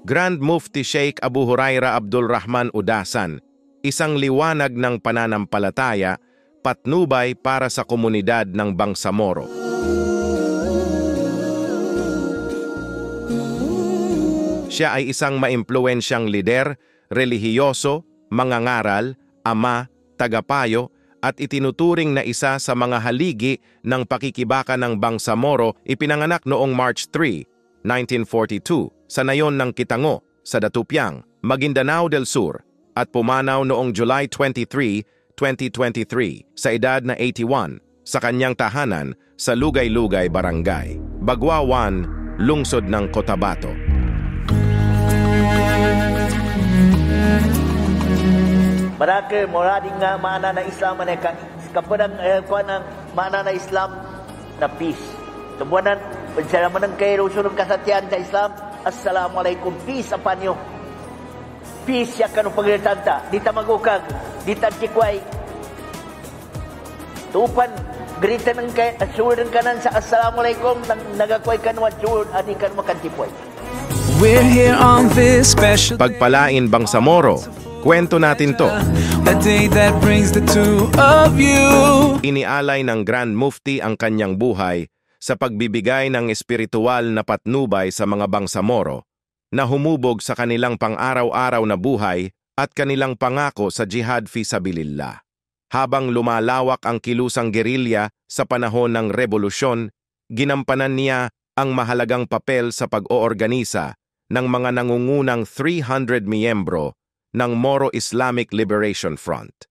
Grand Mufti Sheikh Abu Huraira Abdul Rahman Udasan, isang liwanag ng pananampalataya, patnubay para sa komunidad ng Bangsamoro. Siya ay isang maimpluwensyang lider, relihiyoso, mangangaral, ama, tagapayo, at itinuturing na isa sa mga haligi ng pakikibaka ng Bangsamoro. Ipinanganak noong March 3, 1942 sa nayon ng Kitango sa Datupiang, Maguindanao del Sur at pumanaw noong July 23, 2023 sa edad na 81 sa kanyang tahanan sa Lugay-Lugay Barangay, Bagwawan, lungsod ng Cotabato. Marake morading nga mana na Islam na kapadang kuan ng mana na Islam na peace. Tubuanan pagsalaman ng kay sunod kasatian sa Islam. Assalamualaikum, peace upon you. Peace ya kanong pagretanta. Di ta magukag, di ta kikway. Tupan grita ng kay assured kanan sa assalamualaikum nang nagakway kanwa assured adi kan makantipoy. We're here on this special Pagpalain Bangsamoro, kwento natin to. a day that brings the two of you. Inialay ng Grand Mufti ang kanyang buhay sa pagbibigay ng espiritual na patnubay sa mga Bangsamoro na humubog sa kanilang pang-araw-araw na buhay at kanilang pangako sa jihad fisabilillah. Habang lumalawak ang kilusang gerilya sa panahon ng revolusyon, ginampanan niya ang mahalagang papel sa pag-oorganisa ng mga nangungunang 300 miyembro ng Moro Islamic Liberation Front.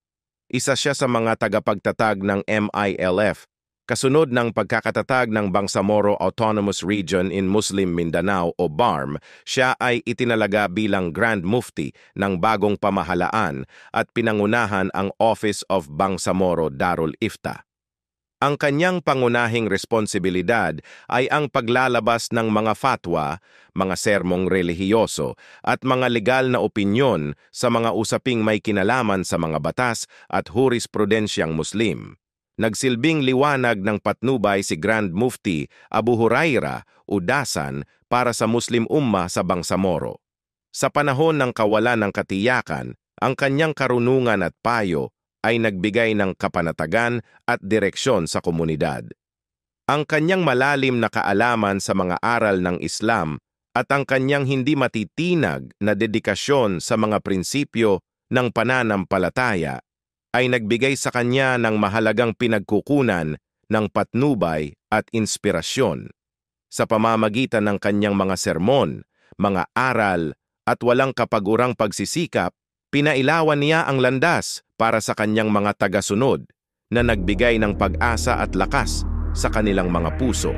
Isa siya sa mga tagapagtatag ng MILF, kasunod ng pagkakatatag ng Bangsamoro Autonomous Region in Muslim Mindanao o BARM. Siya ay itinalaga bilang Grand Mufti ng bagong pamahalaan at pinangunahan ang Office of Bangsamoro Darul Ifta. Ang kanyang pangunahing responsibilidad ay ang paglalabas ng mga fatwa, mga sermong relihiyoso at mga legal na opinyon sa mga usaping may kinalaman sa mga batas at hurisprudensyang Muslim. Nagsilbing liwanag ng patnubay si Grand Mufti Abu Huraira Udasan para sa Muslim Ummah sa Bangsamoro. Sa panahon ng kawalan ng katiyakan, ang kanyang karunungan at payo ay nagbigay ng kapanatagan at direksyon sa komunidad. Ang kanyang malalim na kaalaman sa mga aral ng Islam at ang kanyang hindi matitinag na dedikasyon sa mga prinsipyo ng pananampalataya ay nagbigay sa kanya ng mahalagang pinagkukunan ng patnubay at inspirasyon. Sa pamamagitan ng kanyang mga sermon, mga aral at walang kapagurang pagsisikap, pinailawan niya ang landas para sa kanyang mga tagasunod na nagbigay ng pag-asa at lakas sa kanilang mga puso.